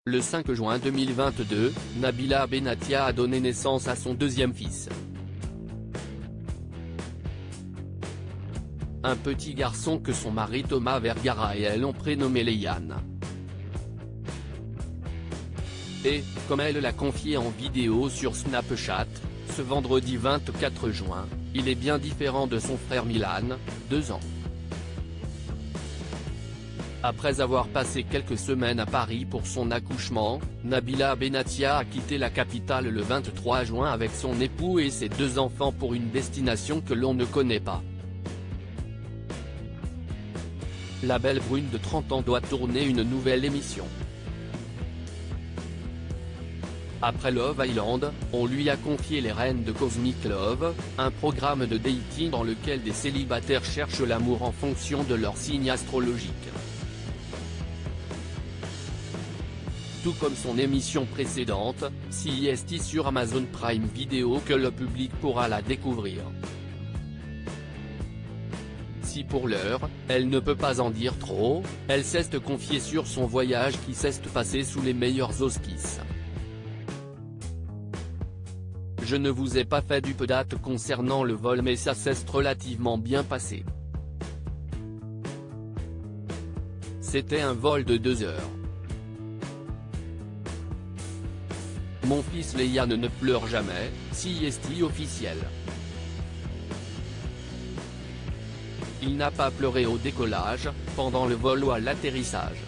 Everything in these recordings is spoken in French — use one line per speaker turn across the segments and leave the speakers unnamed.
Le 5 juin 2022, Nabila Benatia a donné naissance à son deuxième fils. Un petit garçon que son mari Thomas Vergara et elle ont prénommé Léane. Et, comme elle l'a confié en vidéo sur Snapchat, ce vendredi 24 juin, il est bien différent de son frère Milan, 2 ans. Après avoir passé quelques semaines à Paris pour son accouchement, Nabila Benatia a quitté la capitale le 23 juin avec son époux et ses 2 enfants pour une destination que l'on ne connaît pas. La belle brune de 30 ans doit tourner une nouvelle émission. Après Love Island, on lui a confié les rênes de Cosmic Love, un programme de dating dans lequel des célibataires cherchent l'amour en fonction de leur signe astrologique. Tout comme son émission précédente, CIST sur Amazon Prime Video, que le public pourra la découvrir. Si pour l'heure, elle ne peut pas en dire trop, elle s'est confiée sur son voyage qui s'est passé sous les meilleurs auspices. Je ne vous ai pas fait d'update concernant le vol mais ça s'est relativement bien passé. C'était un vol de 2 heures. Mon fils Léane ne pleure jamais, CIST officiel. Il n'a pas pleuré au décollage, pendant le vol ou à l'atterrissage.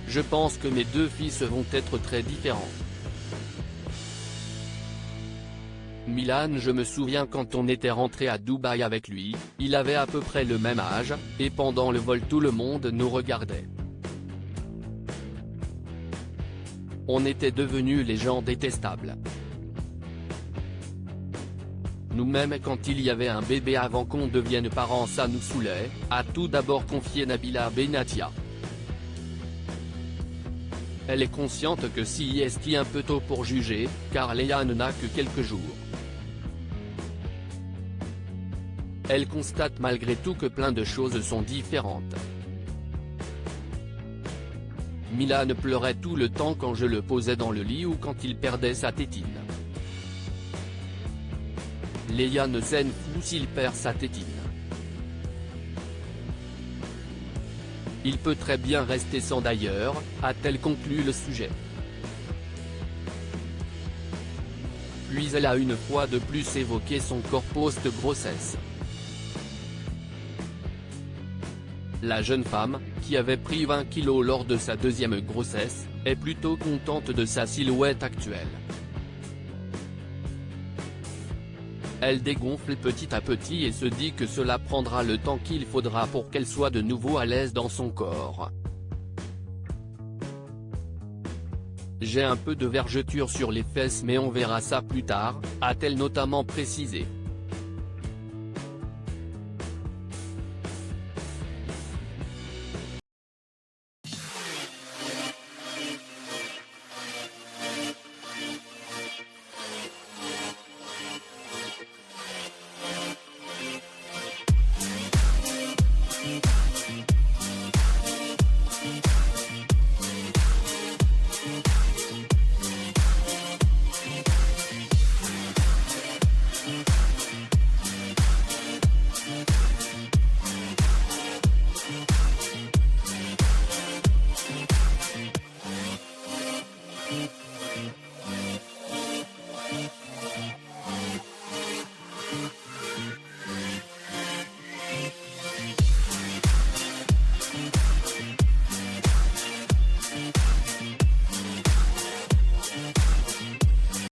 Je pense que mes 2 fils vont être très différents. Milan, je me souviens quand on était rentré à Dubaï avec lui, il avait à peu près le même âge, et pendant le vol tout le monde nous regardait. On était devenus les gens détestables. Nous-mêmes quand il y avait un bébé avant qu'on devienne parents ça nous saoulait, a tout d'abord confié Nabila Benatia. Elle est consciente que CIST un peu tôt pour juger, car Léane n'a que quelques jours. Elle constate malgré tout que plein de choses sont différentes. Milan pleurait tout le temps quand je le posais dans le lit ou quand il perdait sa tétine. Léane s'en fout s'il perd sa tétine. Il peut très bien rester sans d'ailleurs, a-t-elle conclu le sujet. Puis elle a une fois de plus évoqué son corps post-grossesse. La jeune femme, qui avait pris 20 kilos lors de sa deuxième grossesse, est plutôt contente de sa silhouette actuelle. Elle dégonfle petit à petit et se dit que cela prendra le temps qu'il faudra pour qu'elle soit de nouveau à l'aise dans son corps. J'ai un peu de vergeture sur les fesses mais on verra ça plus tard, a-t-elle notamment précisé.